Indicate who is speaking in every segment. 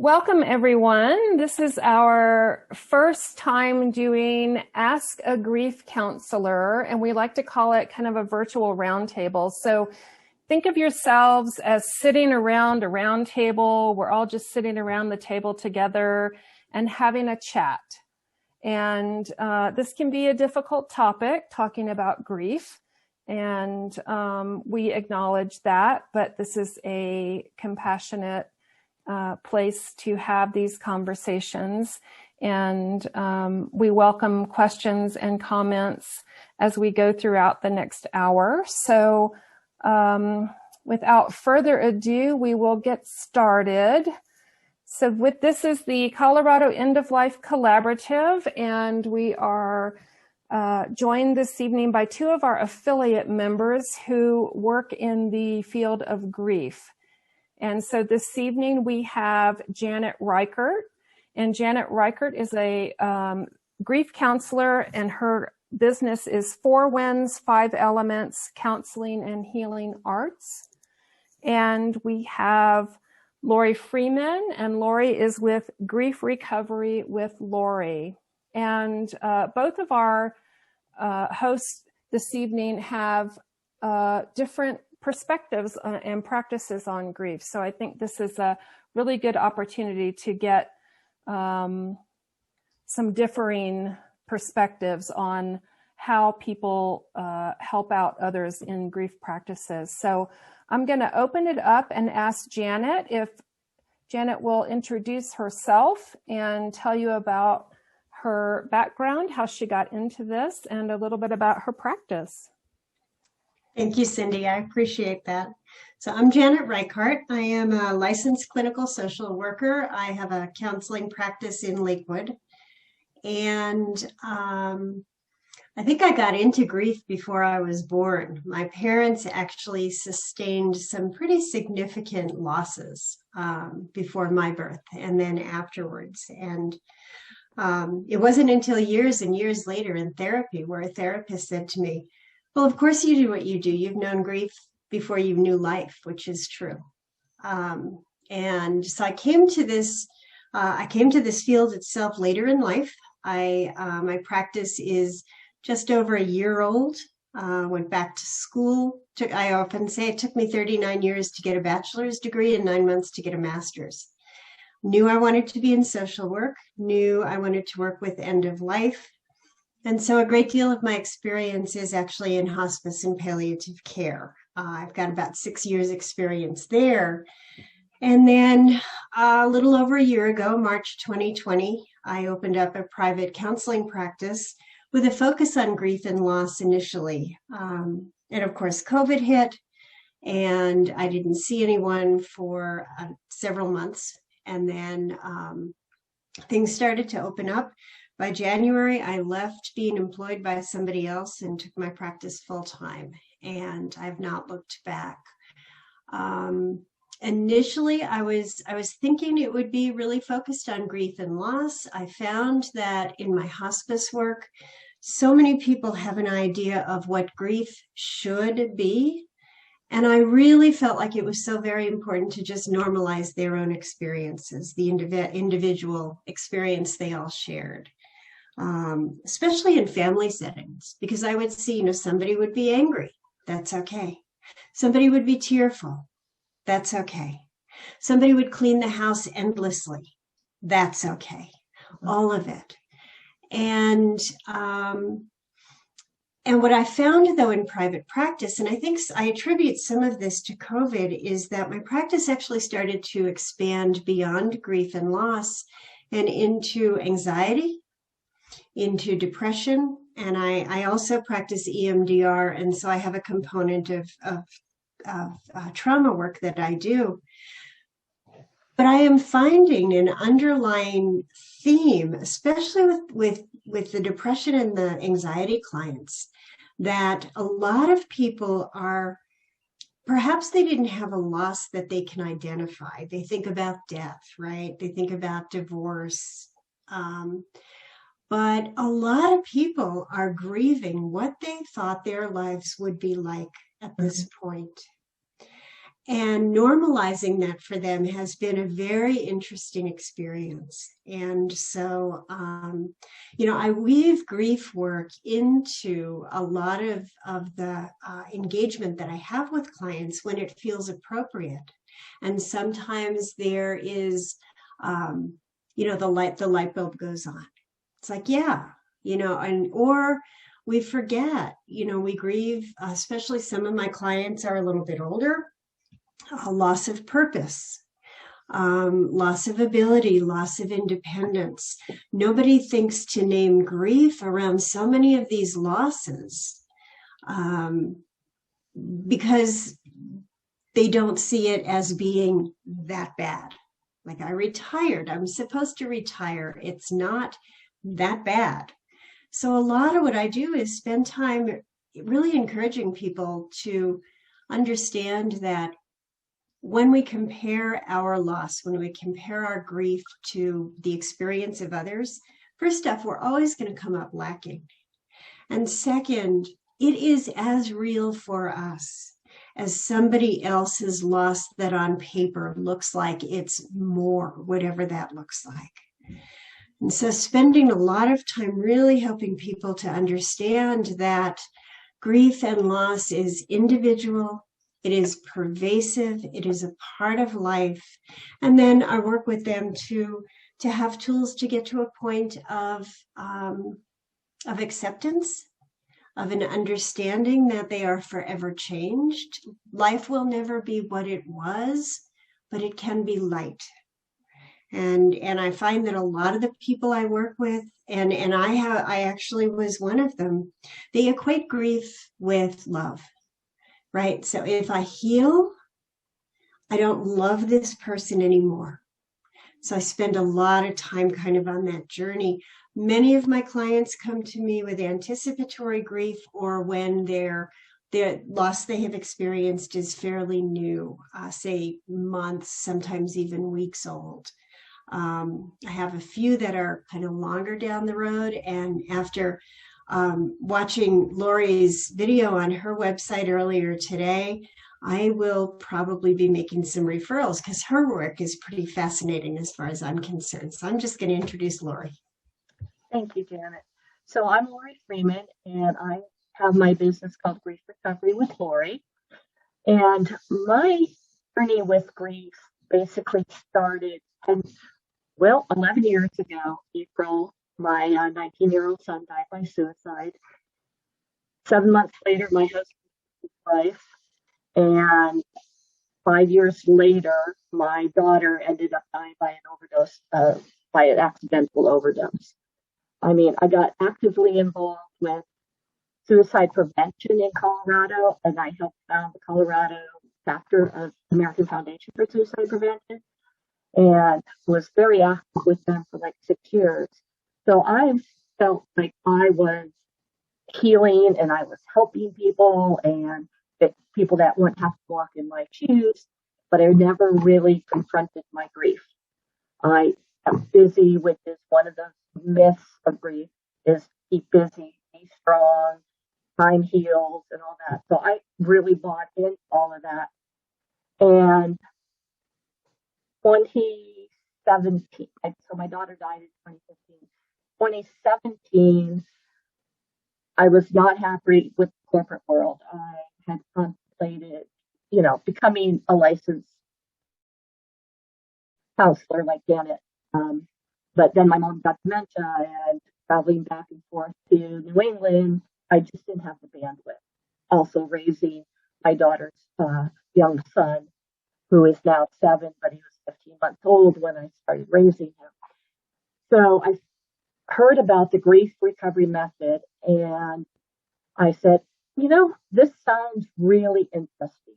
Speaker 1: Welcome, everyone. This is our first time doing Ask a Grief Counselor, and we like to call it kind of a virtual roundtable. So think of yourselves as sitting around a round table. We're all just sitting around the table together and having a chat. And this can be a difficult topic, talking about grief. And we acknowledge that, but this is a compassionate place to have these conversations, and we welcome questions and comments as we go throughout the next hour. So without further ado, we will get started. So this is the Colorado End of Life Collaborative, and we are joined this evening by two of our affiliate members who work in the field of grief. And so this evening we have Janet Reichart, and Janet Reichart is a grief counselor, and her business is 4 Winds, 5 Elements, Counseling and Healing Arts. And we have Laurie Freeman, and Laurie is with Grief Recovery with Laurie. And both of our hosts this evening have different perspectives and practices on grief. So I think this is a really good opportunity to get some differing perspectives on how people help out others in grief practices. So I'm going to open it up and ask Janet if Janet will introduce herself and tell you about her background, how she got into this, and a little bit about her practice.
Speaker 2: Thank you, Cindy. I appreciate that. So I'm Janet Reichart. I am a licensed clinical social worker. I have a counseling practice in Lakewood. And I think I got into grief before I was born. My parents actually sustained some pretty significant losses before my birth and then afterwards. And it wasn't until years and years later in therapy where a therapist said to me, "Well, of course you do what you do. You've known grief before you knew life," which is true. And so I came to this field itself later in life. My practice is just over a year old. Went back to school. I often say it took me 39 years to get a bachelor's degree and 9 months to get a master's. Knew I wanted to be in social work. Knew I wanted to work with end of life. And so a great deal of my experience is actually in hospice and palliative care. I've got about 6 years experience there. And then a little over a year ago, March 2020, I opened up a private counseling practice with a focus on grief and loss initially. And of course, COVID hit, and I didn't see anyone for several months. And then things started to open up. By January, I left being employed by somebody else and took my practice full time, and I've not looked back. Initially, I was thinking it would be really focused on grief and loss. I found that in my hospice work, so many people have an idea of what grief should be, and I really felt like it was so very important to just normalize their own experiences, the individual experience they all shared. Especially in family settings, because I would see, somebody would be angry. That's okay. Somebody would be tearful. That's okay. Somebody would clean the house endlessly. That's okay. All of it. And what I found, though, in private practice, and I think I attribute some of this to COVID, is that my practice actually started to expand beyond grief and loss and into anxiety, into depression, and I also practice EMDR, and so I have a component of trauma work that I do. But I am finding an underlying theme, especially with the depression and the anxiety clients, that a lot of people are, perhaps they didn't have a loss that they can identify. They think about death, right? They think about divorce. But a lot of people are grieving what they thought their lives would be like at this point. And normalizing that for them has been a very interesting experience. And so, I weave grief work into a lot of the engagement that I have with clients when it feels appropriate. And sometimes there is, the light bulb goes on. It's like, yeah, or we forget, we grieve, especially some of my clients are a little bit older, a loss of purpose, loss of ability, loss of independence. Nobody thinks to name grief around so many of these losses because they don't see it as being that bad. Like, I retired, I'm supposed to retire. It's not that bad. So a lot of what I do is spend time really encouraging people to understand that when we compare our loss, when we compare our grief to the experience of others, first off, we're always going to come up lacking. And second, it is as real for us as somebody else's loss that on paper looks like it's more, whatever that looks like. And so spending a lot of time really helping people to understand that grief and loss is individual, it is pervasive, it is a part of life. And then I work with them to have tools to get to a point of acceptance, of an understanding that they are forever changed. Life will never be what it was, but it can be light. And I find that a lot of the people I work with, and I actually was one of them, they equate grief with love, right? So if I heal, I don't love this person anymore. So I spend a lot of time kind of on that journey. Many of my clients come to me with anticipatory grief, or when their loss they have experienced is fairly new, say months, sometimes even weeks old. I have a few that are kind of longer down the road, and after watching Laurie's video on her website earlier today, I will probably be making some referrals because her work is pretty fascinating as far as I'm concerned. So I'm just going to introduce Laurie.
Speaker 3: Thank you, Janet. So I'm Laurie Freeman, and I have my business called Grief Recovery with Laurie. And my journey with grief basically started 11 years ago, April. My 19-year-old son died by suicide. 7 months later, my husband took his life. And 5 years later, my daughter ended up dying by an accidental overdose. I mean, I got actively involved with suicide prevention in Colorado, and I helped found the Colorado chapter of American Foundation for Suicide Prevention, and was very active with them for like 6 years. So I felt like I was healing and I was helping people, and that people that wouldn't have to walk in my shoes, but I never really confronted my grief. I am busy, which is one of the myths of grief, is keep busy, be strong, time heals, and all that. So I really bought in all of that. And 2017, so my daughter died in 2015. 2017, I was not happy with the corporate world. I had contemplated, becoming a licensed counselor like Janet. But then my mom got dementia, and traveling back and forth to New England, I just didn't have the bandwidth. Also raising my daughter's young son, who is now 7, but he was 15 months old when I started raising him. So I heard about the grief recovery method, and I said, this sounds really interesting.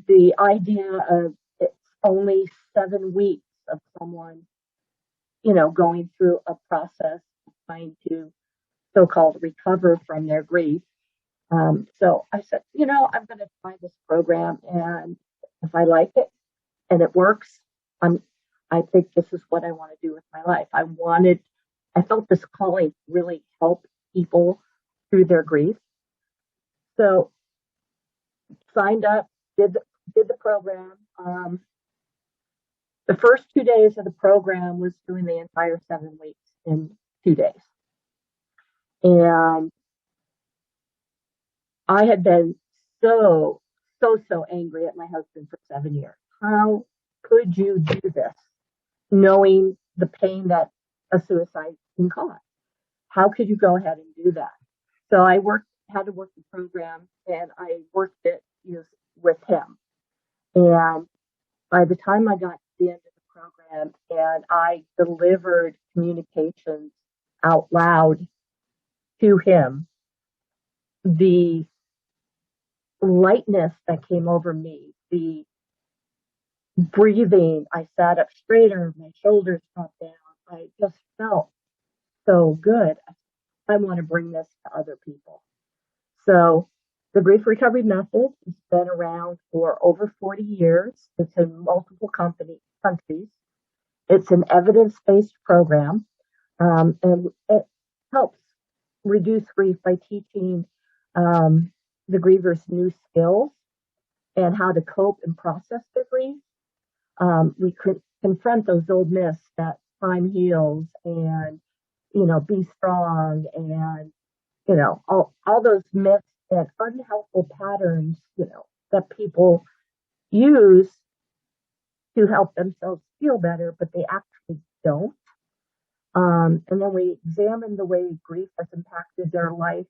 Speaker 3: The idea of it's only 7 weeks of someone, going through a process trying to so-called recover from their grief. So I said, I'm going to try this program, and if I like it and it works, I think this is what I want to do with my life. I felt this calling really help people through their grief. So signed up, did did the program. The first 2 days of the program was doing the entire 7 weeks in 2 days. And I had been so angry at my husband for 7 years. How could you do this, knowing the pain that a suicide can cause? How could you go ahead and do that? So I had to work the program, and I worked it with him. And by the time I got to the end of the program and I delivered communications out loud to him, the lightness that came over me, the breathing, I sat up straighter, my shoulders dropped down. I just felt so good. I want to bring this to other people. So the grief recovery method has been around for over 40 years. It's in multiple countries. It's an evidence-based program, and it helps reduce grief by teaching the grievers new skills and how to cope and process their grief. We could confront those old myths that time heals and, be strong and, all those myths and unhelpful patterns, that people use to help themselves feel better, but they actually don't. And then we examine the way grief has impacted their life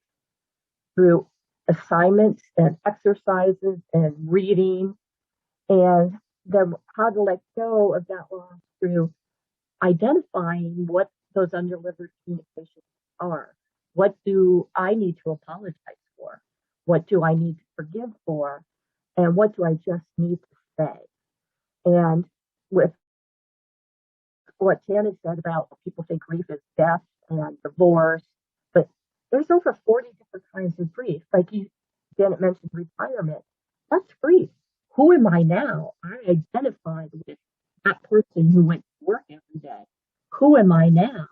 Speaker 3: through assignments and exercises and reading, and then how to let go of that loss through identifying what those undelivered communications are. What do I need to apologize for? What do I need to forgive for? And what do I just need to say? And with what Janet said about people think grief is death and divorce, but there's over 40 different kinds of grief. Like Janet mentioned retirement. That's grief. Who am I now? I identified with that person who went to work every day. Who am I now?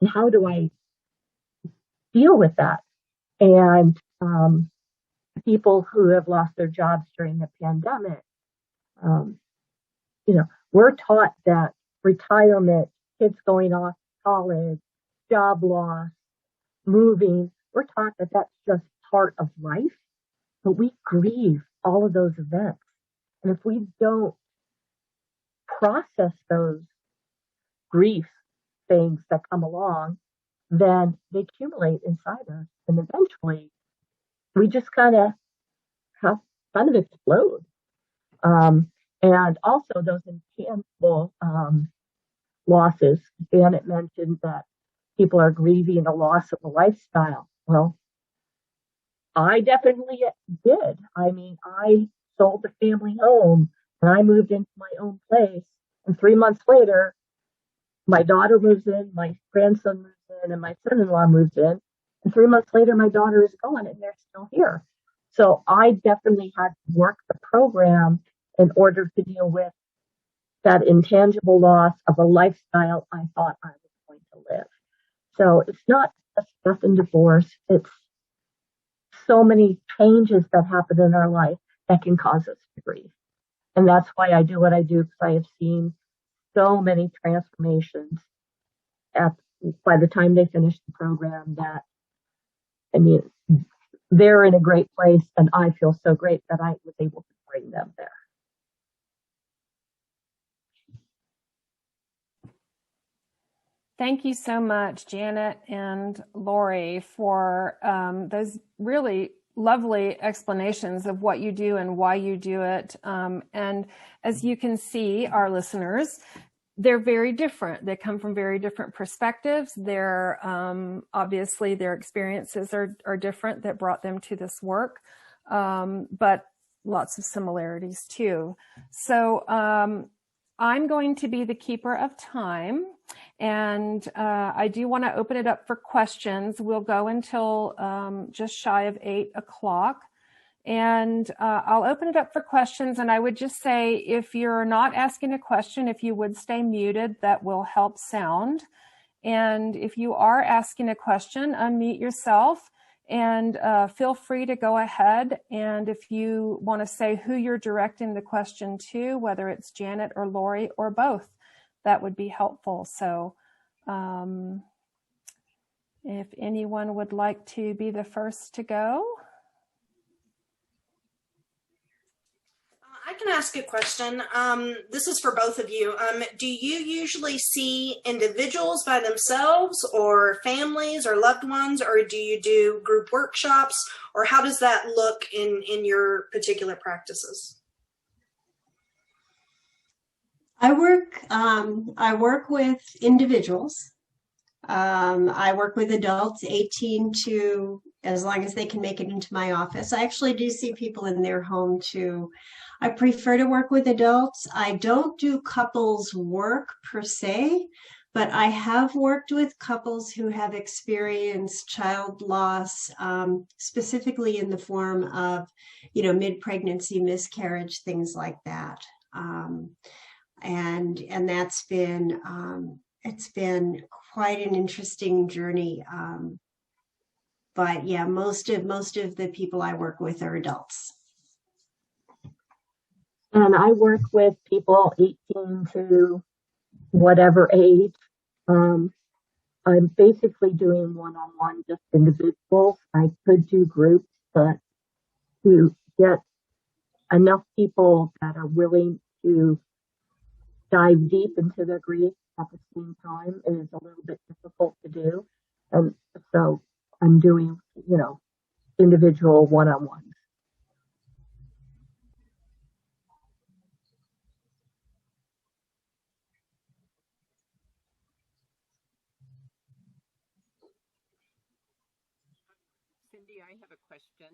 Speaker 3: And how do I deal with that? And people who have lost their jobs during the pandemic, we're taught that retirement, kids going off to college, job loss, moving, we're taught that that's just part of life, but we grieve all of those events. And if we don't process those grief things that come along, then they accumulate inside us. And eventually we just kind of explode. And also those intangible losses. Janet mentioned that people are grieving the loss of a lifestyle. Well, I definitely did. I mean, I sold the family home and I moved into my own place. And 3 months later, my daughter moves in, my grandson moves in, and my son-in-law moves in. And 3 months later, my daughter is gone and they're still here. So I definitely had to work the program in order to deal with that intangible loss of a lifestyle I thought I was going to live. So it's not just death and divorce. It's so many changes that happen in our life that can cause us to grieve. And that's why I do what I do, because I have seen so many transformations by the time they finish the program that, they're in a great place, and I feel so great that I was able to bring them there.
Speaker 1: Thank you so much, Janet and Laurie, for those really lovely explanations of what you do and why you do it. And as you can see, our listeners, they're very different. They come from very different perspectives. They're obviously their experiences are different that brought them to this work, but lots of similarities too. So I'm going to be the keeper of time, and I do want to open it up for questions. We'll go until just shy of 8 o'clock. And I'll open it up for questions. And I would just say, if you're not asking a question, if you would stay muted, that will help sound. And if you are asking a question, unmute yourself And feel free to go ahead. And if you want to say who you're directing the question to, whether it's Janet or Laurie or both, that would be helpful. So if anyone would like to be the first to go.
Speaker 4: I can ask a question. This is for both of you. Do you usually see individuals by themselves or families or loved ones, or do you do group workshops, or how does that look in your particular practices?
Speaker 2: I work with individuals. I work with adults 18 to as long as they can make it into my office. I actually do see people in their home too. I prefer to work with adults. I don't do couples work per se, but I have worked with couples who have experienced child loss, specifically in the form of, mid-pregnancy miscarriage, things like that. And that's been, it's been quite an interesting journey. But yeah, most of the people I work with are adults.
Speaker 3: And I work with people 18 to whatever age. I'm basically doing one-on-one, just individuals. I could do groups, but to get enough people that are willing to dive deep into their grief at the same time is a little bit difficult to do. And so I'm doing, individual one-on-ones.
Speaker 5: Cindy, I have a question.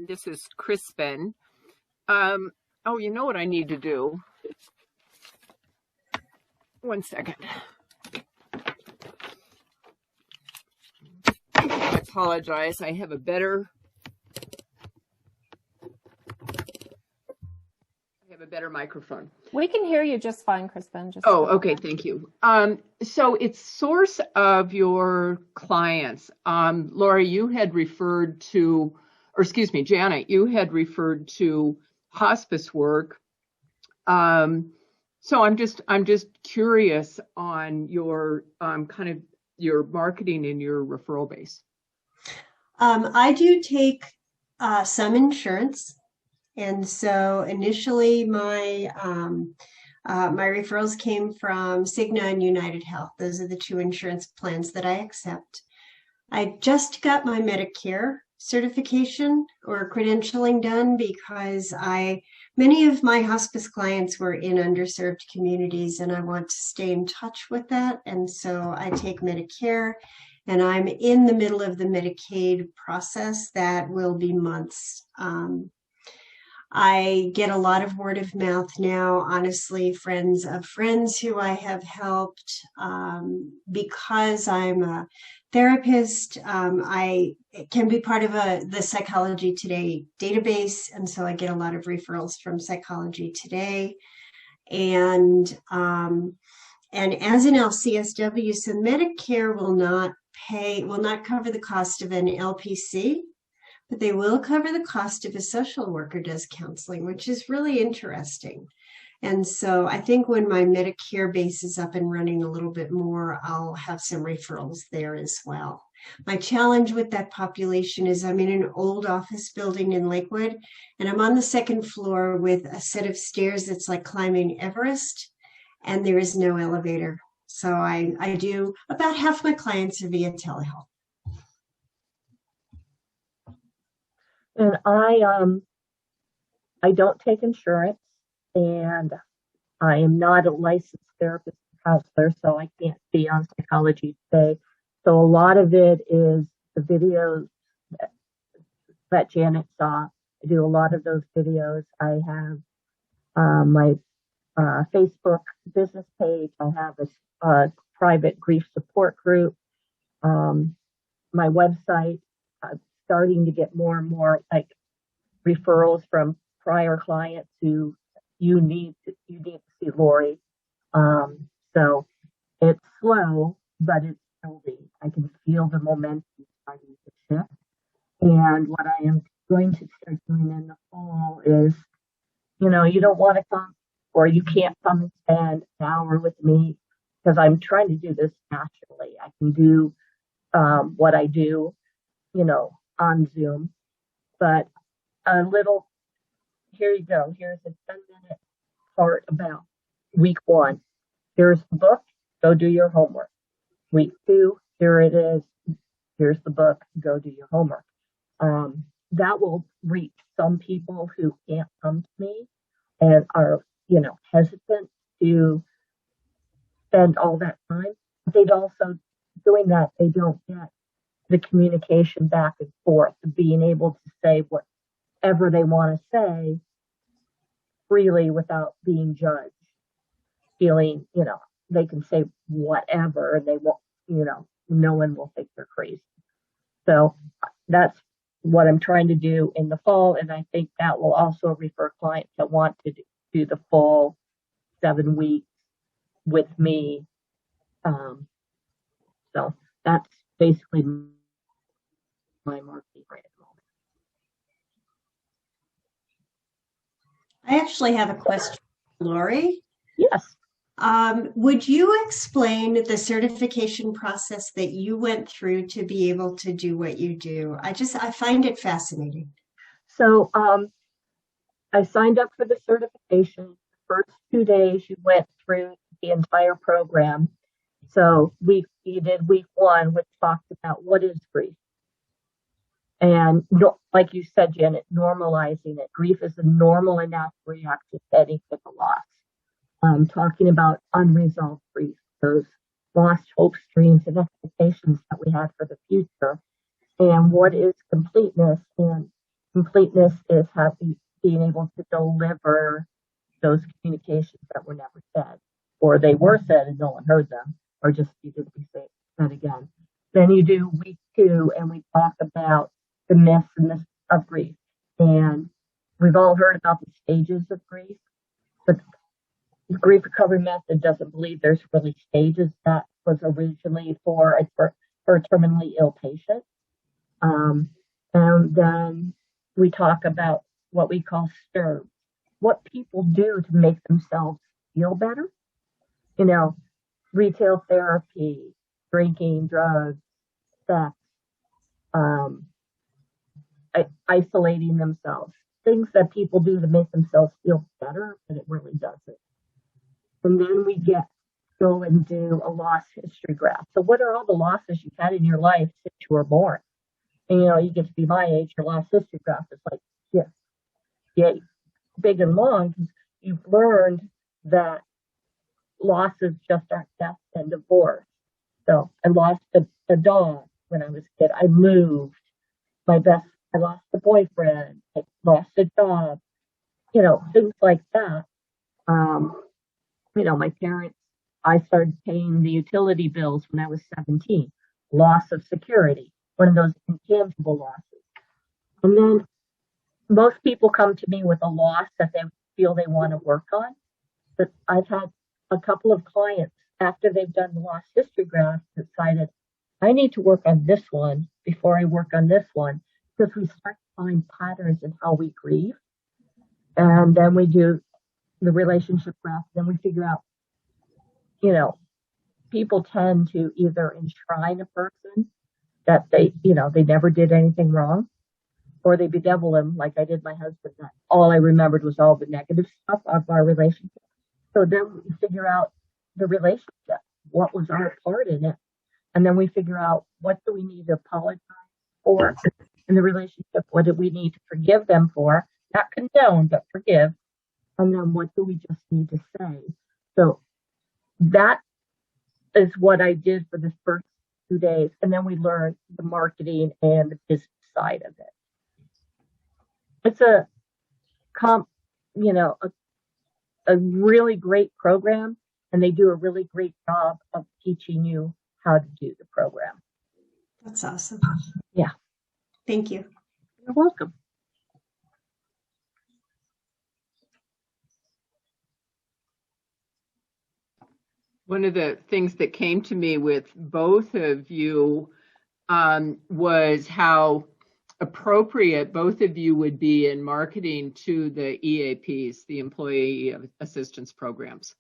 Speaker 5: This is Crispin. Oh, you know what I need to do? One second. I apologize. I have a better microphone.
Speaker 1: We can hear you just fine, Crispin.
Speaker 5: Okay, thank you. So it's source of your clients. Laurie, you had referred to, or excuse me, Janet, you had referred to hospice work. So I'm just curious on your kind of your marketing and your referral base.
Speaker 2: I do take some insurance. And so initially my referrals came from Cigna and United Health. Those are the two insurance plans that I accept. I just got my Medicare certification or credentialing done because many of my hospice clients were in underserved communities and I want to stay in touch with that. And so I take Medicare and I'm in the middle of the Medicaid process that will be months. I get a lot of word of mouth now, honestly, friends of friends who I have helped. Because I'm a therapist, I can be part of the Psychology Today database, and so I get a lot of referrals from Psychology Today. And as an LCSW, so Medicare will not cover the cost of an LPC, but they will cover the cost if a social worker does counseling, which is really interesting. And so I think when my Medicare base is up and running a little bit more, I'll have some referrals there as well. My challenge with that population is I'm in an old office building in Lakewood, and I'm on the second floor with a set of stairs that's like climbing Everest, and there is no elevator. So I do about half my clients are via telehealth.
Speaker 3: And I don't take insurance, and I am not a licensed therapist or counselor, so I can't be on Psychology Today. So a lot of it is the videos that Janet saw. I do a lot of those videos. I have my Facebook business page. I have a private grief support group. My website. Starting to get more and more like referrals from prior clients who you need to see Laurie. So it's slow, but it's building. I can feel the momentum starting to shift. And what I am going to start doing in the fall is, you know, you don't want to come or you can't come and spend an hour with me because I'm trying to do this naturally. I can do what I do, you know, on Zoom, but a little, here you go. Here's a 10-minute part about week 1. Here's the book. Go do your homework. Week 2, here it is. Here's the book. Go do your homework. That will reach some people who can't come to me and are, you know, hesitant to spend all that time. They'd also, doing that, they don't get the communication back and forth, being able to say whatever they want to say freely without being judged, feeling, you know, they can say whatever and they won't, you know, no one will think they're crazy. So that's what I'm trying to do in the fall. And I think that will also refer clients that want to do the full 7 weeks with me. So that's basically my marketing right at the moment.
Speaker 2: I actually have a question, Laurie.
Speaker 3: Yes.
Speaker 2: Would you explain the certification process that you went through to be able to do what you do? I find it fascinating.
Speaker 3: So I signed up for the certification. The first 2 days you went through the entire program. So you did week 1, which talked about what is grief. And like you said, Janet, normalizing it. Grief is a normal and natural reaction to any type of loss. Talking about unresolved grief, those lost hopes, dreams, and expectations that we had for the future. And what is completeness? And completeness is being able to deliver those communications that were never said, or they were said and no one heard them, or just needed to be said again. Then you do week 2, and we talk about the myths of grief. And we've all heard about the stages of grief, but the grief recovery method doesn't believe there's really stages. That was originally for a terminally ill patient. And then we talk about what we call STIRBs, what people do to make themselves feel better. You know, retail therapy, drinking, drugs, sex, isolating themselves, things that people do to make themselves feel better, but it really doesn't. And then we go and do a loss history graph. So what are all the losses you've had in your life since you were born? And, you know, you get to be my age, your loss history graph is like, yeah, big and long, because you've learned that losses just aren't death and divorce. So I lost a dog when I was a kid. I moved. I lost a boyfriend. I lost a job. You know, things like that. You know, my parents, I started paying the utility bills when I was 17. Loss of security, one of those intangible losses. And then most people come to me with a loss that they feel they want to work on. But I've had a couple of clients, after they've done the loss history graph, decided, I need to work on this one before I work on this one, because we start to find patterns in how we grieve. And then we do the relationship graph, then we figure out, you know, people tend to either enshrine a person that they never did anything wrong, or they bedevil him, like I did my husband, that all I remembered was all the negative stuff of our relationship. So then we figure out the relationship, what was our part in it, and then we figure out what do we need to apologize for in the relationship, what do we need to forgive them for, not condone, but forgive. And then what do we just need to say? So that is what I did for the first 2 days. And then we learned the marketing and the business side of it. It's a really great program, and they do a really great job of teaching you how to do the program.
Speaker 2: That's awesome.
Speaker 3: Yeah.
Speaker 2: Thank you.
Speaker 3: You're welcome.
Speaker 5: One of the things that came to me with both of you was how appropriate, both of you would be in marketing to the EAPs, the Employee Assistance Programs.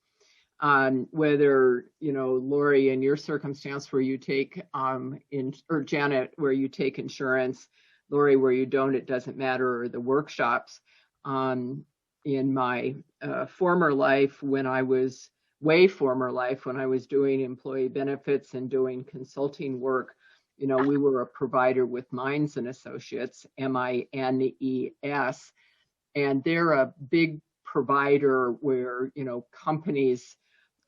Speaker 5: Whether, Laurie, in your circumstance where you take, or Janet, where you take insurance, Laurie, where you don't, it doesn't matter, or the workshops. In my former life, when I was doing employee benefits and doing consulting work, we were a provider with Mines and Associates, MINES, and they're a big provider where, companies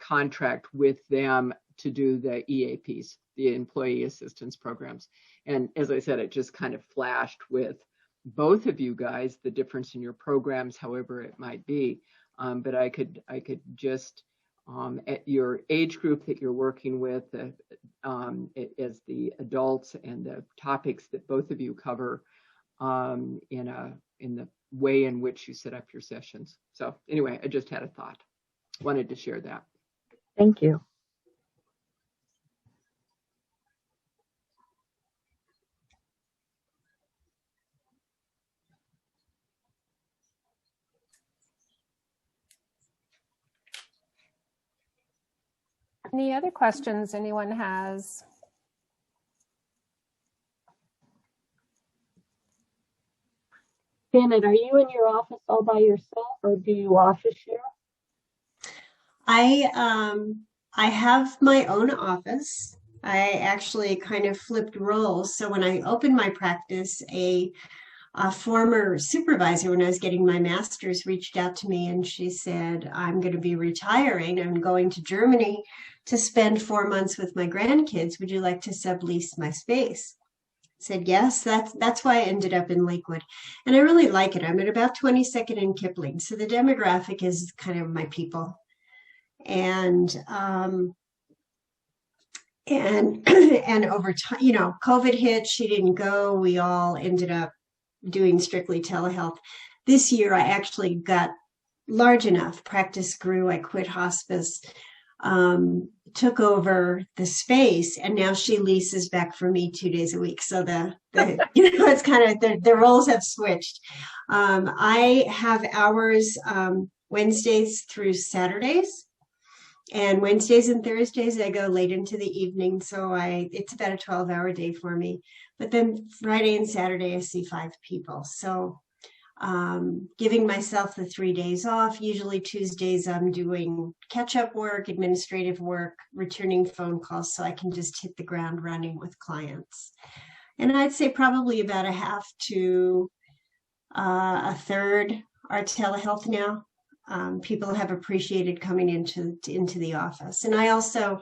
Speaker 5: contract with them to do the EAPs, the Employee Assistance Programs. And as I said, it just kind of flashed with both of you guys, the difference in your programs, however it might be. But I could just, at your age group that you're working with, as the adults and the topics that both of you cover, in the way in which you set up your sessions. So anyway, I just had a thought. Wanted to share that.
Speaker 3: Thank you.
Speaker 1: Any other questions anyone has?
Speaker 3: Janet, are you in your office all by yourself, or do you office share?
Speaker 2: I have my own office. I actually kind of flipped roles. So when I opened my practice, a former supervisor, when I was getting my master's, reached out to me and she said, I'm going to be retiring. I'm going to Germany to spend 4 months with my grandkids. Would you like to sublease my space? I said, yes, that's why I ended up in Lakewood. And I really like it. I'm at about 22nd and Kipling. So the demographic is kind of my people. And over time, COVID hit, she didn't go. We all ended up doing strictly telehealth. This year, I actually got large enough. Practice grew. I quit hospice, took over the space, and now she leases back for me 2 days a week. So it's kind of the roles have switched. I have hours Wednesdays through Saturdays. And Wednesdays and Thursdays, I go late into the evening. So it's about a 12-hour day for me. But then Friday and Saturday, I see 5 people. So giving myself the 3 days off. Usually Tuesdays, I'm doing catch-up work, administrative work, returning phone calls, so I can just hit the ground running with clients. And I'd say probably about a half to a third are telehealth now. People have appreciated coming into the office. And I also,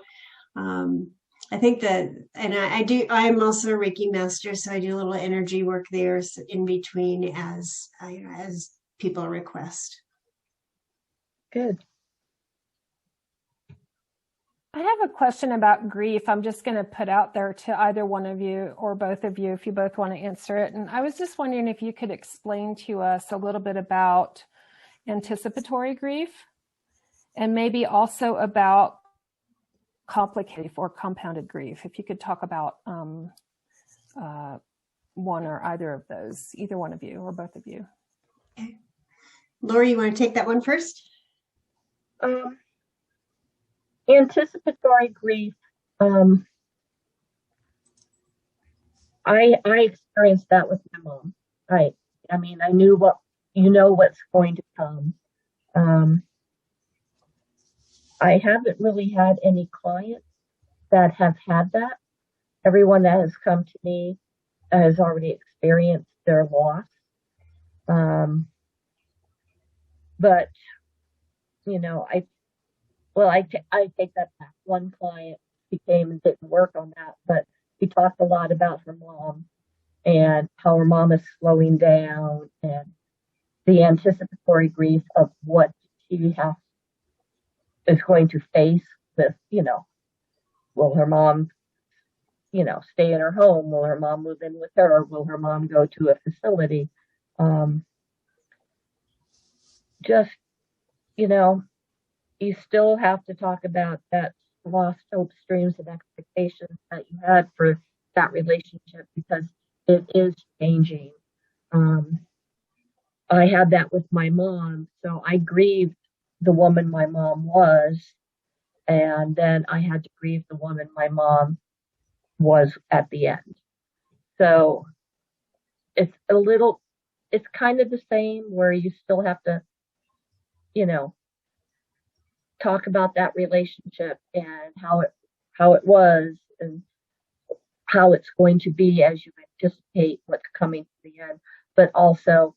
Speaker 2: I think that, and I'm also a Reiki master, so I do a little energy work there in between as people request.
Speaker 3: Good.
Speaker 1: I have a question about grief. I'm just going to put out there to either one of you or both of you if you both want to answer it. And I was just wondering if you could explain to us a little bit about anticipatory grief, and maybe also about complicated or compounded grief. If you could talk about one or either of those, either one of you or both of you.
Speaker 2: Okay. Laurie, you want to take that one first?
Speaker 3: Anticipatory grief. I experienced that with my mom. I mean, I knew what's going to come. I haven't really had any clients that have had that. Everyone that has come to me has already experienced their loss. But, I take that back. One client, she came and didn't work on that, but we talked a lot about her mom and how her mom is slowing down and the anticipatory grief of what she is going to face with, will her mom, stay in her home? Will her mom move in with her? Or will her mom go to a facility? You still have to talk about that lost hopes, dreams, and expectations that you had for that relationship, because It is changing. I had that with my mom, so I grieved the woman my mom was, and then I had to grieve the woman my mom was at the end. So it's kind of the same, where you still have to, talk about that relationship and how it was and how it's going to be as you anticipate what's coming to the end, but also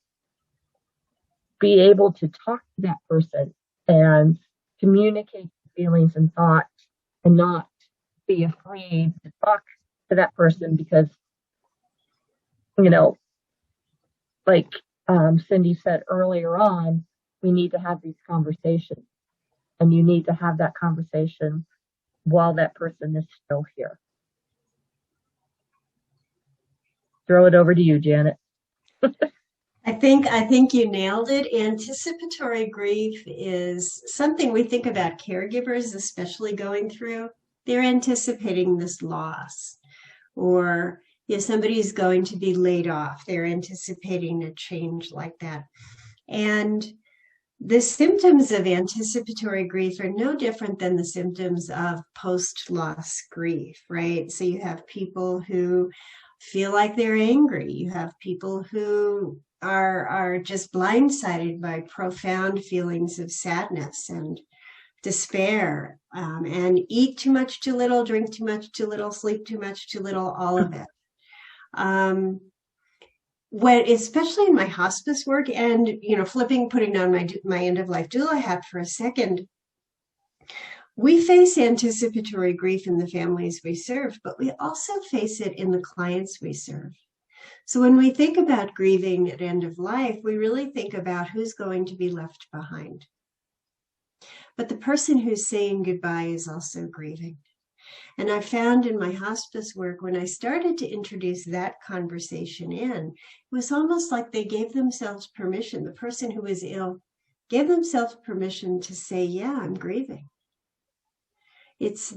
Speaker 3: be able to talk to that person and communicate feelings and thoughts, and not be afraid to talk to that person because, like Cindy said earlier on, we need to have these conversations, and you need to have that conversation while that person is still here. Throw it over to you, Janet.
Speaker 2: I think you nailed it. Anticipatory grief is something we think about caregivers, especially going through. They're anticipating this loss, or if somebody's going to be laid off, they're anticipating a change like that. And the symptoms of anticipatory grief are no different than the symptoms of post-loss grief, right? So you have people who feel like they're angry. You have people who are just blindsided by profound feelings of sadness and despair, and eat too much, too little, drink too much, too little, sleep too much, too little, all of it. Especially in my hospice work, and putting on my end of life doula hat for a second, we face anticipatory grief in the families we serve, but we also face it in the clients we serve. So when we think about grieving at end of life, we really think about who's going to be left behind. But the person who's saying goodbye is also grieving. And I found in my hospice work, when I started to introduce that conversation in, it was almost like they gave themselves permission. The person who was ill gave themselves permission to say, yeah, I'm grieving. It's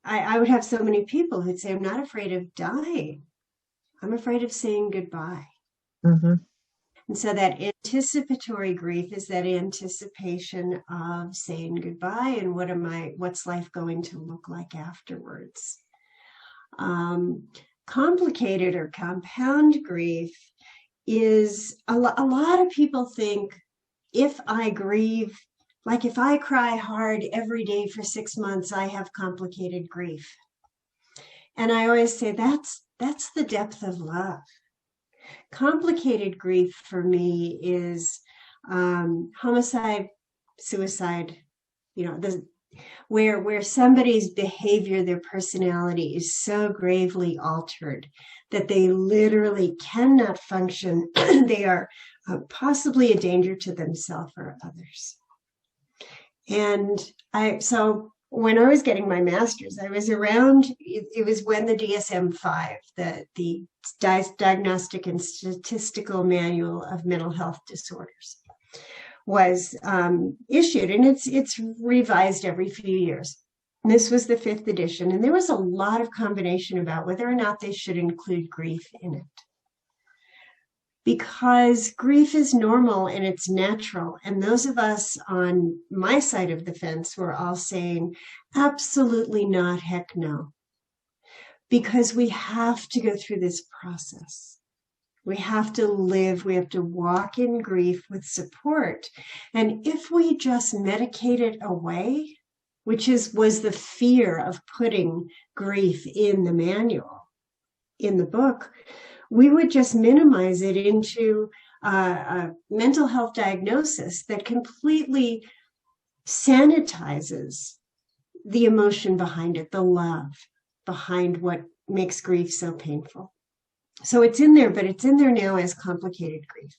Speaker 2: I would have so many people who'd say, I'm not afraid of dying. I'm afraid of saying goodbye.
Speaker 3: Mm-hmm.
Speaker 2: And so that anticipatory grief is that anticipation of saying goodbye and what's life going to look like afterwards. Complicated or compound grief is a lot of people think, if I grieve, like if I cry hard every day for 6 months, I have complicated grief. And I always say that's the depth of love. Complicated grief for me is homicide, suicide, where somebody's behavior, their personality is so gravely altered that they literally cannot function. They are possibly a danger to themselves or others. And so when I was getting my master's, I was around, it was when the DSM-5, the Diagnostic and Statistical Manual of Mental Health Disorders, was issued, and it's revised every few years. And this was the 5th edition, and there was a lot of combination about whether or not they should include grief in it. Because grief is normal and it's natural. And those of us on my side of the fence were all saying, absolutely not, heck no. Because we have to go through this process. We have to live, we have to walk in grief with support. And if we just medicate it away, which was the fear of putting grief in the manual, in the book, we would just minimize it into a mental health diagnosis that completely sanitizes the emotion behind it, the love behind what makes grief so painful. So it's in there, but it's in there now as complicated grief.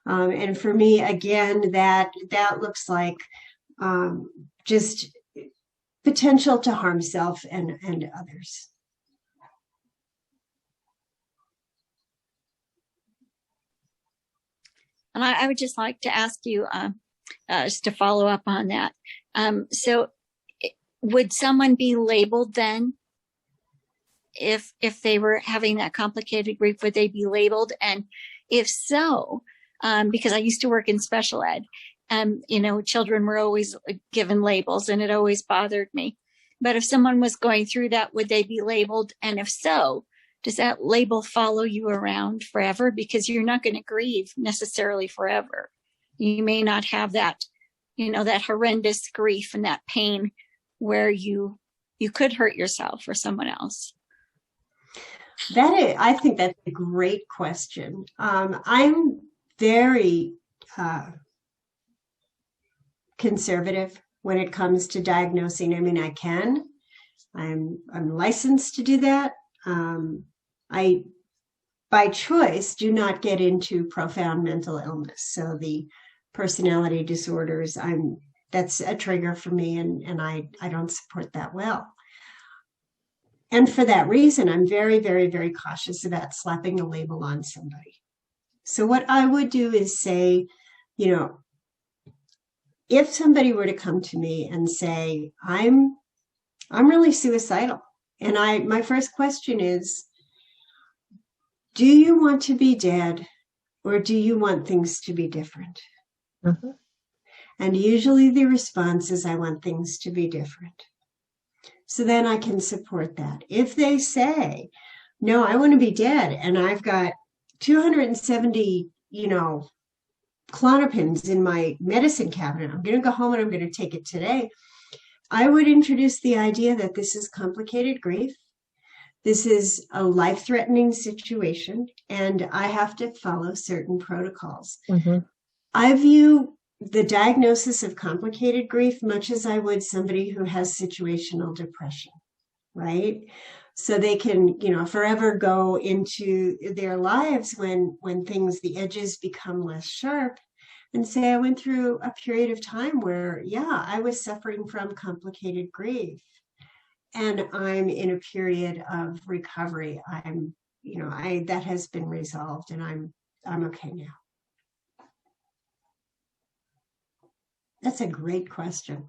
Speaker 2: And for me, again, that looks like just potential to harm self and others.
Speaker 6: And I would just like to ask you, just to follow up on that. So would someone be labeled then if they were having that complicated grief, would they be labeled? And if so, because I used to work in special ed, children were always given labels, and it always bothered me. But if someone was going through that, would they be labeled? And if so, does that label follow you around forever? Because you're not going to grieve necessarily forever. You may not have that, that horrendous grief and that pain where you could hurt yourself or someone else.
Speaker 2: I think that's a great question. I'm very conservative when it comes to diagnosing. I mean, I'm licensed to do that. I, by choice, do not get into profound mental illness. So the personality disorders, that's a trigger for me, and I don't support that well. And for that reason, I'm very, very, very cautious about slapping a label on somebody. So what I would do is say, if somebody were to come to me and say, I'm really suicidal, and my first question is, do you want to be dead, or do you want things to be different?
Speaker 3: Mm-hmm.
Speaker 2: And usually the response is, I want things to be different. So then I can support that. If they say, no, I want to be dead, and I've got 270, Klonopins in my medicine cabinet, I'm going to go home and I'm going to take it today, I would introduce the idea that this is complicated grief. This is a life-threatening situation, and I have to follow certain protocols.
Speaker 3: Mm-hmm.
Speaker 2: I view the diagnosis of complicated grief much as I would somebody who has situational depression, right? So they can, forever go into their lives when the edges become less sharp, and say, I went through a period of time where, I was suffering from complicated grief, and I'm in a period of recovery. That has been resolved, and I'm okay now. That's a great question.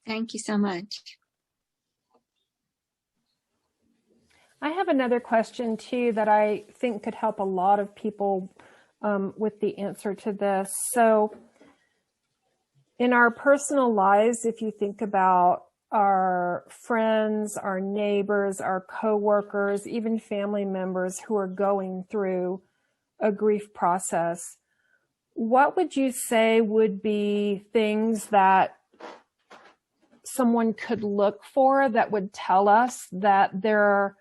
Speaker 6: Thank you so much.
Speaker 1: I have another question too that I think could help a lot of people with the answer to this. So in our personal lives, if you think about our friends, our neighbors, our coworkers, even family members who are going through a grief process, what would you say would be things that someone could look for that would tell us that they're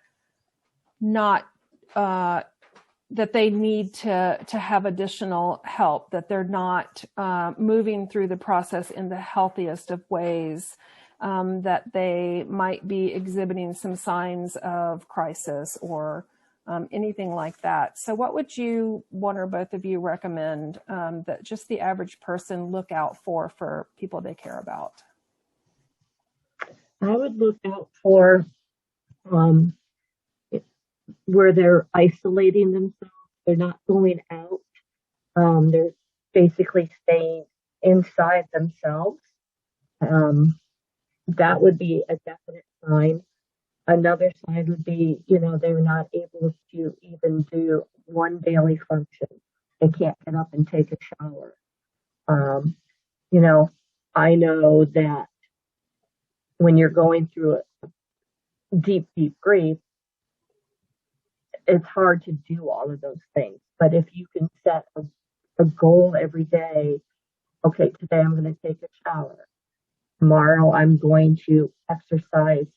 Speaker 1: not, that they need to have additional help, that they're not moving through the process in the healthiest of ways, that they might be exhibiting some signs of crisis or anything like that? So what would you, one or both of you, recommend that just the average person look out for people they care about?
Speaker 3: I would look out for where they're isolating themselves. They're not going out. They're basically staying inside themselves. That would be a definite sign. Another sign would be, they're not able to even do one daily function. They can't get up and take a shower. I know that when you're going through a deep, deep grief, it's hard to do all of those things. But if you can set a goal every day, okay, today I'm going to take a shower. Tomorrow I'm going to exercise.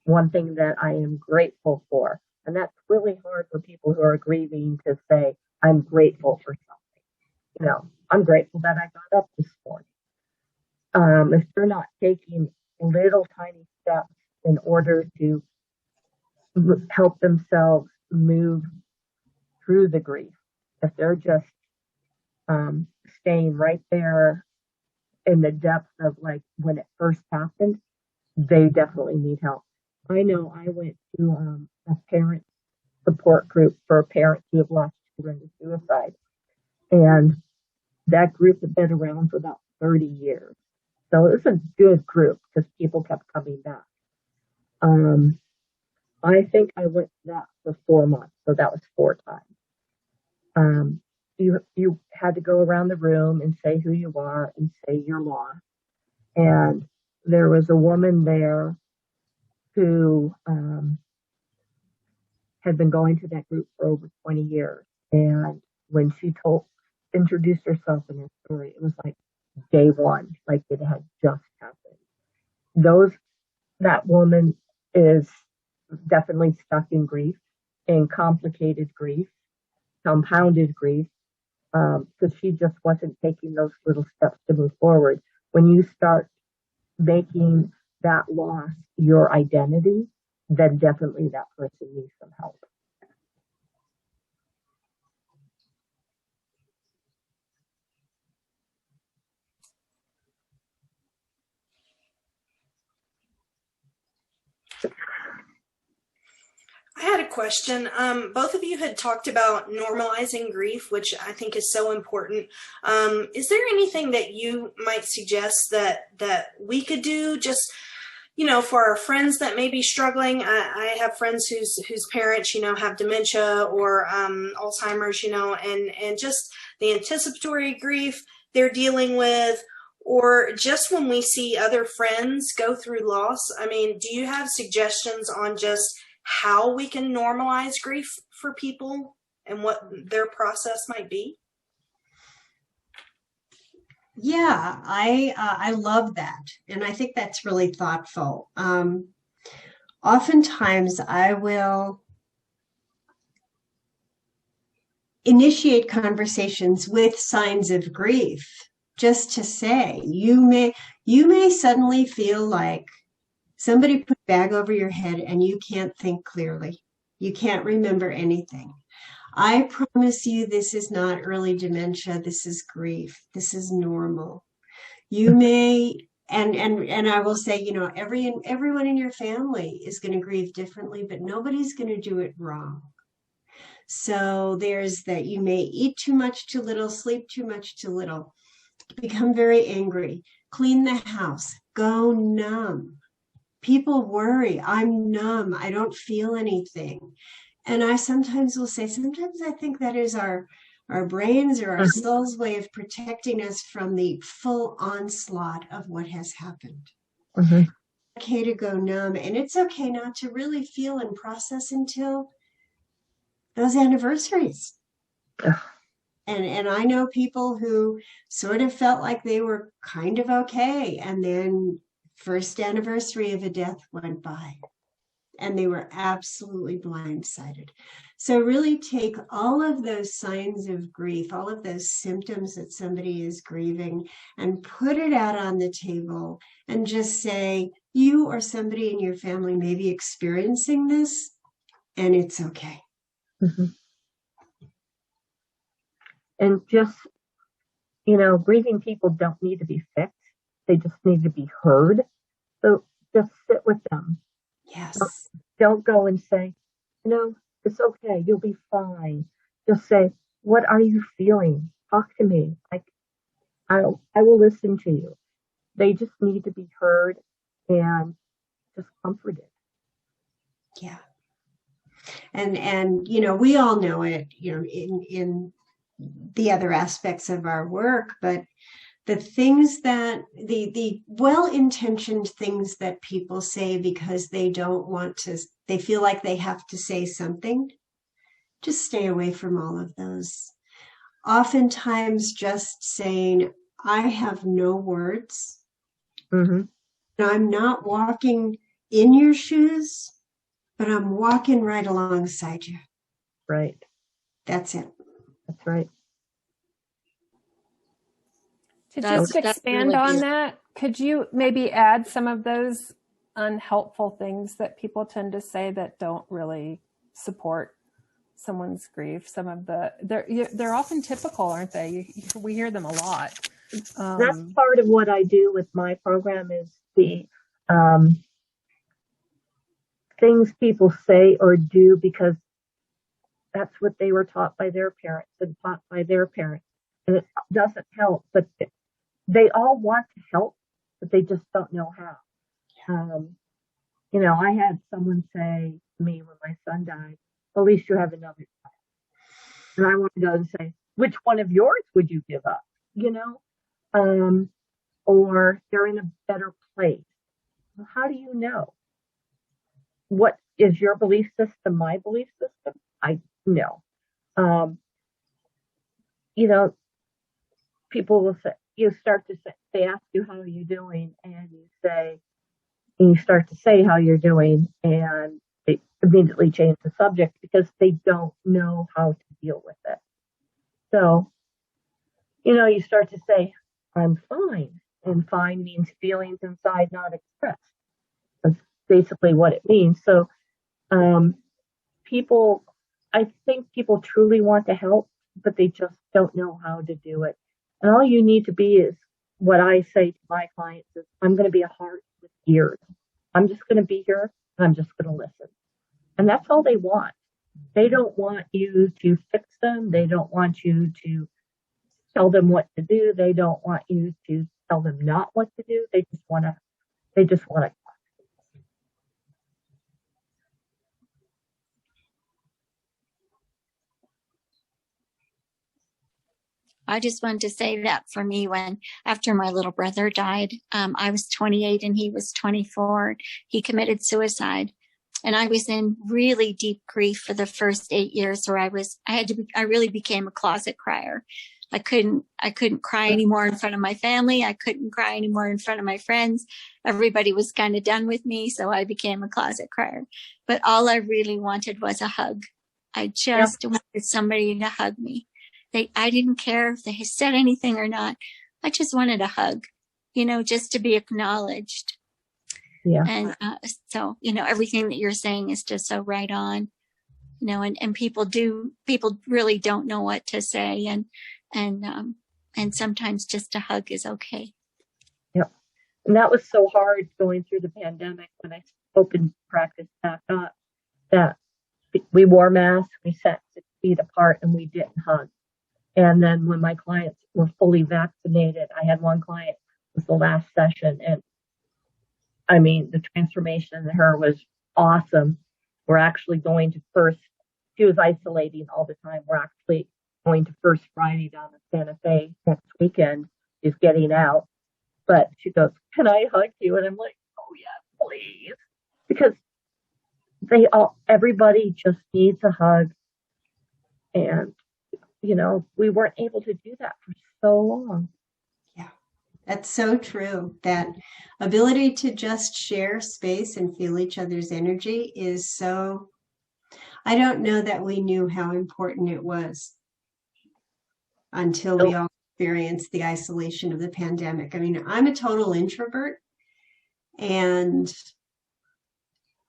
Speaker 3: One thing that I am grateful for. And that's really hard for people who are grieving to say, I'm grateful for something. I'm grateful that I got up this morning. If they're not taking little tiny steps in order to help themselves move through the grief, if they're just staying right there in the depths of like when it first happened, they definitely need help. I know I went to a parent support group for parents who have lost children to suicide. And that group had been around for about 30 years. So it was a good group because people kept coming back. I think I went to that for 4 months, so that was 4 times. You had to go around the room and say who you are and say your loss. And there was a woman there who had been going to that group for over 20 years. And when she introduced herself and her story, it was like day one, like it had just happened. That woman is definitely stuck in grief, in complicated grief, compounded grief, because she just wasn't taking those little steps to move forward. When you start making that loss your identity, then definitely that person needs some help.
Speaker 4: I had a question. Both of you had talked about normalizing grief, which I think is so important. Is there anything that you might suggest that we could do just, for our friends that may be struggling? I have friends whose parents, have dementia or Alzheimer's, and just the anticipatory grief they're dealing with, or just when we see other friends go through loss. I mean, do you have suggestions on just how we can normalize grief for people and what their process might be?
Speaker 2: Yeah, I love that, and I think that's really thoughtful. Oftentimes, I will initiate conversations with signs of grief, just to say you may suddenly feel like somebody put a bag over your head and you can't think clearly. You can't remember anything. I promise you, this is not early dementia. This is grief. This is normal. You may, and I will say, everyone in your family is going to grieve differently, but nobody's going to do it wrong. So there's that you may eat too much too little, sleep too much too little, become very angry, clean the house, go numb. People worry, I'm numb, I don't feel anything. And I sometimes will say, sometimes I think that is our brains or our soul's way of protecting us from the full onslaught of what has happened.
Speaker 3: Mm-hmm.
Speaker 2: It's okay to go numb, and it's okay not to really feel and process until those anniversaries. And I know people who sort of felt like they were kind of okay, and then first anniversary of a death went by and they were absolutely blindsided. So really take all of those signs of grief, all of those symptoms that somebody is grieving, and put it out on the table and just say, you or somebody in your family may be experiencing this, and it's okay.
Speaker 3: Mm-hmm. And just, grieving people don't need to be fixed. They just need to be heard. So just sit with them.
Speaker 2: Yes.
Speaker 3: Don't go and say, it's okay, you'll be fine. Just say, what are you feeling? Talk to me. I will listen to you. They just need to be heard and just comforted.
Speaker 2: Yeah. And we all know it, in the other aspects of our work, but the things that the well-intentioned things that people say because they don't want to, they feel like they have to say something, just stay away from all of those. Oftentimes just saying, I have no words.
Speaker 3: Mm-hmm.
Speaker 2: I'm not walking in your shoes, but I'm walking right alongside you.
Speaker 3: Right.
Speaker 2: That's it.
Speaker 3: That's right.
Speaker 1: To just expand on that, could you maybe add some of those unhelpful things that people tend to say that don't really support someone's grief? Some of they're often typical, aren't they? We hear them a lot.
Speaker 3: That's part of what I do with my program is the things people say or do because that's what they were taught by their parents and taught by their parents. And it doesn't help, but they all want to help, but they just don't know how. You know, I had someone say to me when my son died, at least you have another child. And I want to go and say, which one of yours would you give up? You know, or they're in a better place. Well, how do you know? What is your belief system? My belief system? I know. You know, people will say, you start to say, they ask you, how are you doing? And you start to say how you're doing, and they immediately change the subject because they don't know how to deal with it. So, you know, you start to say, I'm fine. And fine means feelings inside not expressed. That's basically what it means. So, I think people truly want to help, but they just don't know how to do it. And all you need to be is what I say to my clients is, I'm going to be a heart with ears. I'm just going to be here and I'm just going to listen. And that's all they want. They don't want you to fix them. They don't want you to tell them what to do. They don't want you to tell them not what to do. They just want to.
Speaker 6: I just wanted to say that for me, after my little brother died, I was 28 and he was 24. He committed suicide. And I was in really deep grief for the first 8 years where I really became a closet crier. I couldn't cry anymore in front of my family. I couldn't cry anymore in front of my friends. Everybody was kind of done with me. So I became a closet crier. But all I really wanted was a hug. I just wanted somebody to hug me. I didn't care if they said anything or not. I just wanted a hug, you know, just to be acknowledged.
Speaker 3: Yeah.
Speaker 6: And so, you know, everything that you're saying is just so right on, you know, and people really don't know what to say. And sometimes just a hug is okay.
Speaker 3: Yep. And that was so hard going through the pandemic when I opened practice back up, that we wore masks, we sat 6 feet apart, and we didn't hug. And then when my clients were fully vaccinated, I had one client, it was the last session, and I mean, the transformation in her was awesome. We're actually going to she was isolating all the time. We're actually going to First Friday down in Santa Fe next weekend. She's getting out. But she goes, can I hug you? And I'm like, oh yeah, please. Because everybody just needs a hug. And, you know, we weren't able to do that for so long.
Speaker 2: Yeah, that's so true. That ability to just share space and feel each other's energy is so, I don't know that we knew how important it was until we all experienced the isolation of the pandemic. I mean, I'm a total introvert, and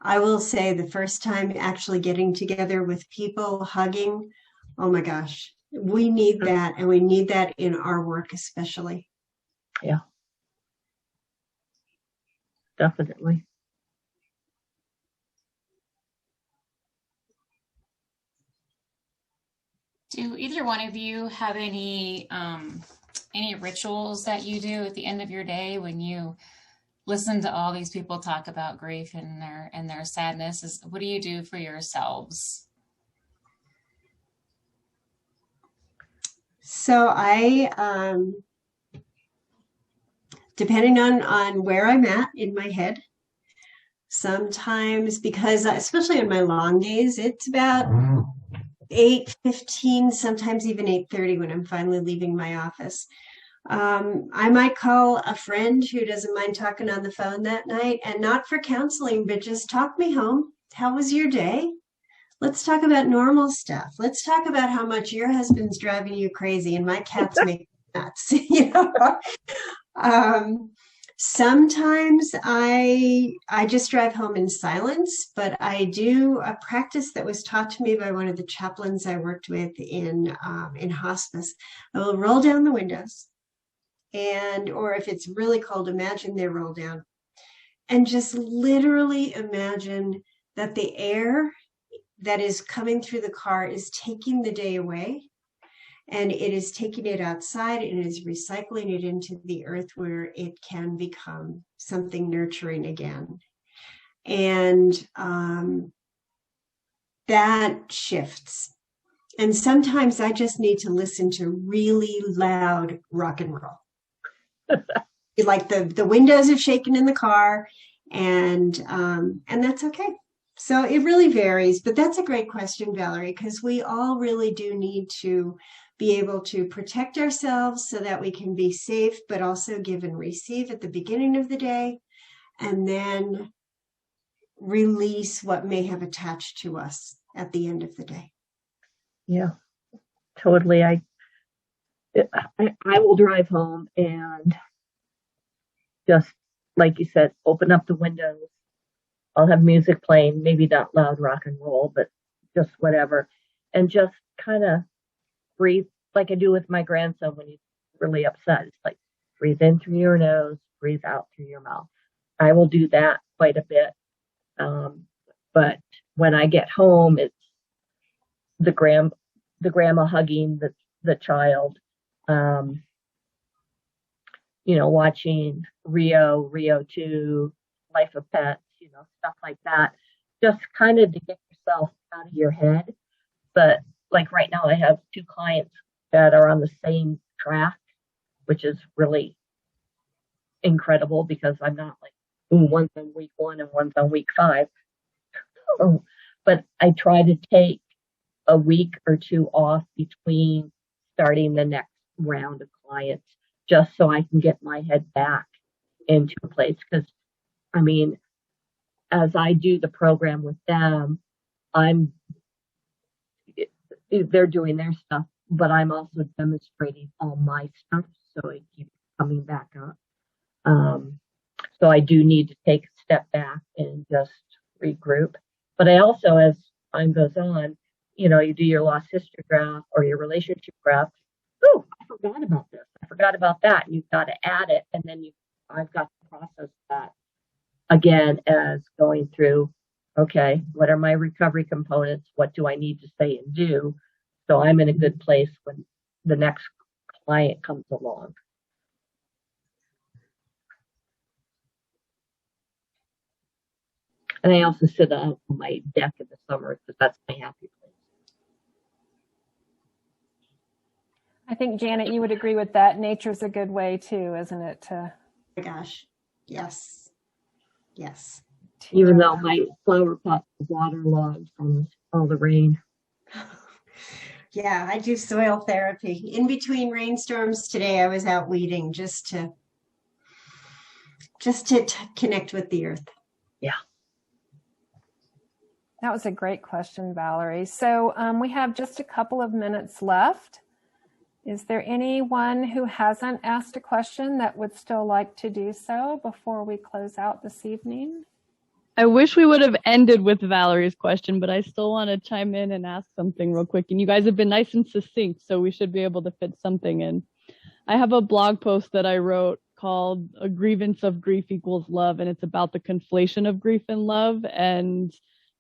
Speaker 2: I will say the first time actually getting together with people, hugging, oh my gosh, we need that, and we need that in our work especially.
Speaker 3: Yeah, definitely.
Speaker 7: Do either one of you have any rituals that you do at the end of your day when you listen to all these people talk about grief and their sadness? What do you do for yourselves?
Speaker 2: So I, depending on where I'm at in my head, sometimes, because especially on my long days, it's about 8:15, sometimes even 8:30 when I'm finally leaving my office. I might call a friend who doesn't mind talking on the phone that night, and not for counseling, but just talk me home. How was your day? Let's talk about normal stuff. Let's talk about how much your husband's driving you crazy and my cats make nuts. You know, sometimes I just drive home in silence, but I do a practice that was taught to me by one of the chaplains I worked with in hospice. I will roll down the windows, or if it's really cold, imagine they roll down, and just literally imagine that the air that is coming through the car is taking the day away, and it is taking it outside and it is recycling it into the earth where it can become something nurturing again. And that shifts. And sometimes I just need to listen to really loud rock and roll. Like the windows are shaking in the car, and that's okay. So it really varies, but that's a great question, Valerie, because we all really do need to be able to protect ourselves so that we can be safe, but also give and receive at the beginning of the day, and then release what may have attached to us at the end of the day.
Speaker 3: Yeah, totally. I will drive home and just, like you said, open up the windows. I'll have music playing, maybe not loud rock and roll, but just whatever. And just kind of breathe like I do with my grandson when he's really upset. It's like, breathe in through your nose, breathe out through your mouth. I will do that quite a bit. But when I get home, it's the grandma hugging the child, watching Rio 2, Life of Pets, stuff like that, just kind of to get yourself out of your head. But like right now, I have 2 clients that are on the same track, which is really incredible because I'm not like, one's on week 1 and one's on week 5. But I try to take a week or 2 off between starting the next round of clients, just so I can get my head back into a place. Because, as I do the program with them, they're doing their stuff, but I'm also demonstrating all my stuff, so it keeps coming back up. So I do need to take a step back and just regroup. But I also, as time goes on, you do your lost history graph or your relationship graph. Oh, I forgot about this. I forgot about that. And you've got to add it. And then I've got to process that again as going through, okay, what are my recovery components? What do I need to say and do? So I'm in a good place when the next client comes along. And I also sit on my deck in the summer because that's my happy place.
Speaker 1: I think, Janet, you would agree with that. Nature's a good way too, isn't it?
Speaker 2: Oh my gosh. Yes. Yes.
Speaker 3: Even though my flower pot is waterlogged from all the rain.
Speaker 2: Yeah, I do soil therapy. In between rainstorms today, I was out weeding just to connect with the earth.
Speaker 3: Yeah.
Speaker 1: That was a great question, Valerie. So we have just a couple of minutes left. Is there anyone who hasn't asked a question that would still like to do so before we close out this evening?
Speaker 8: I wish we would have ended with Valerie's question, but I still want to chime in and ask something real quick. And you guys have been nice and succinct, so we should be able to fit something in. I have a blog post that I wrote called "A Grievance of Grief Equals Love," and it's about the conflation of grief and love, and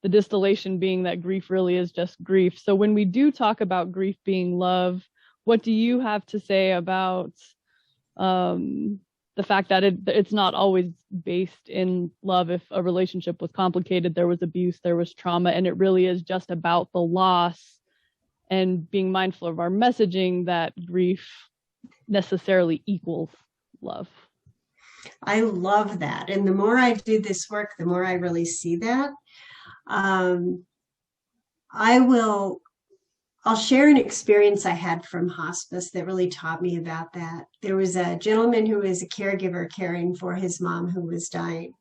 Speaker 8: the distillation being that grief really is just grief. So when we do talk about grief being love, what do you have to say about the fact that it's not always based in love? If a relationship was complicated, there was abuse, there was trauma, and it really is just about the loss, and being mindful of our messaging that grief necessarily equals love.
Speaker 2: I love that. And the more I do this work, the more I really see that. I'll share an experience I had from hospice that really taught me about that. There was a gentleman who was a caregiver caring for his mom who was dying.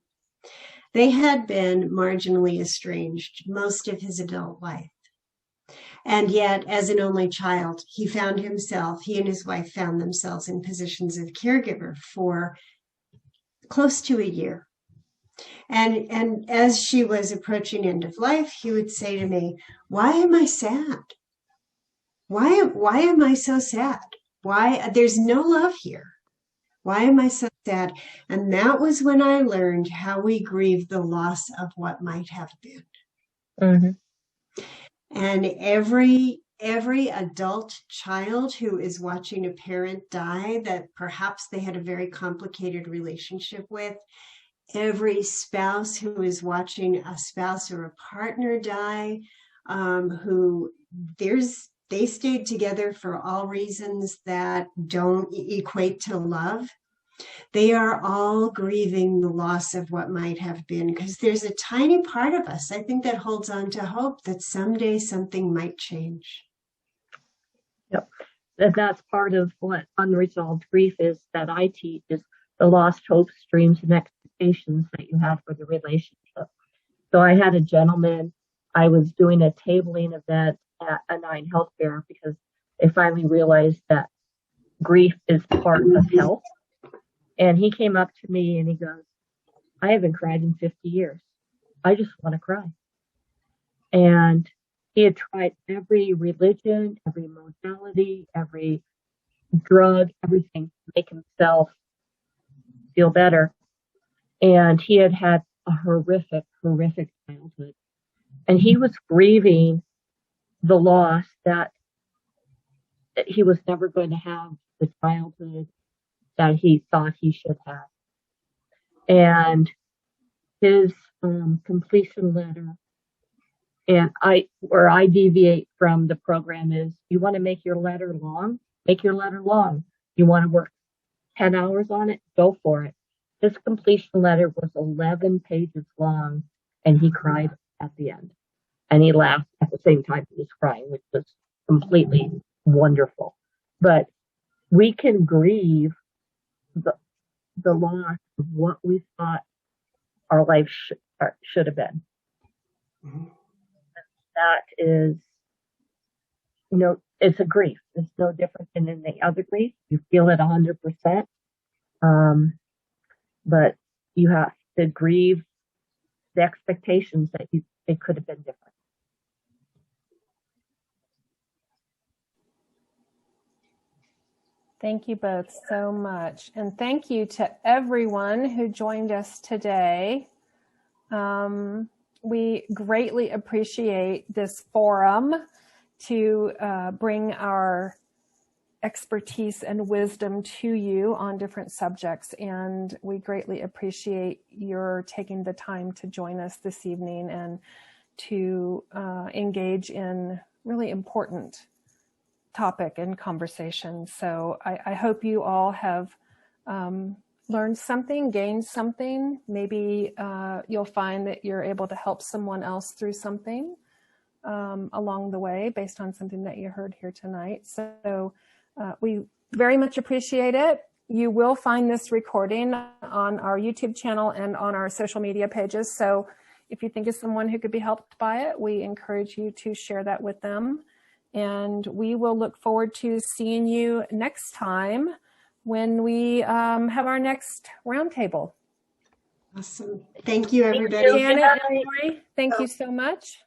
Speaker 2: They had been marginally estranged most of his adult life. And yet, as an only child, he and his wife found themselves in positions of caregiver for close to a year. And as she was approaching end of life, he would say to me, "Why am I sad? Why am I so sad? Why? There's no love here. Why am I so sad?" And that was when I learned how we grieve the loss of what might have been. Mm-hmm. And every adult child who is watching a parent die that perhaps they had a very complicated relationship with every spouse who is watching a spouse or a partner die, who they stayed together for all reasons that don't equate to love. They are all grieving the loss of what might have been, because there's a tiny part of us, I think, that holds on to hope that someday something might change.
Speaker 3: Yep. And that's part of what unresolved grief is that I teach, is the lost hopes, dreams, and expectations that you have for the relationship. So I had a gentleman, I was doing a tabling event at A9 Healthcare because they finally realized that grief is part of health. And he came up to me and he goes, I haven't cried in 50 years. I just want to cry. And he had tried every religion, every modality, every drug, everything to make himself feel better. And he had had a horrific childhood. And he was grieving the loss that he was never going to have the childhood that he thought he should have. And his completion letter, and where I deviate from the program is, you want to make your letter long? Make your letter long. You want to work 10 hours on it? Go for it. His completion letter was 11 pages long, and he cried at the end. And he laughed at the same time he was crying, which was completely wonderful. But we can grieve the loss of what we thought our life should have been.
Speaker 2: Mm-hmm.
Speaker 3: That is, it's a grief. It's no different than any other grief. You feel it 100%. But you have to grieve the expectations that it could have been different.
Speaker 1: Thank you both so much. And thank you to everyone who joined us today. We greatly appreciate this forum to bring our expertise and wisdom to you on different subjects. And we greatly appreciate your taking the time to join us this evening and to engage in really important topic and conversation. So I hope you all have learned something, gained something. Maybe you'll find that you're able to help someone else through something along the way based on something that you heard here tonight. So we very much appreciate it. You will find this recording on our YouTube channel and on our social media pages. So if you think of someone who could be helped by it, we encourage you to share that with them. And we will look forward to seeing you next time when we have our next roundtable.
Speaker 2: Awesome. Thank you, everybody.
Speaker 1: Janet and Laurie, thank you so much.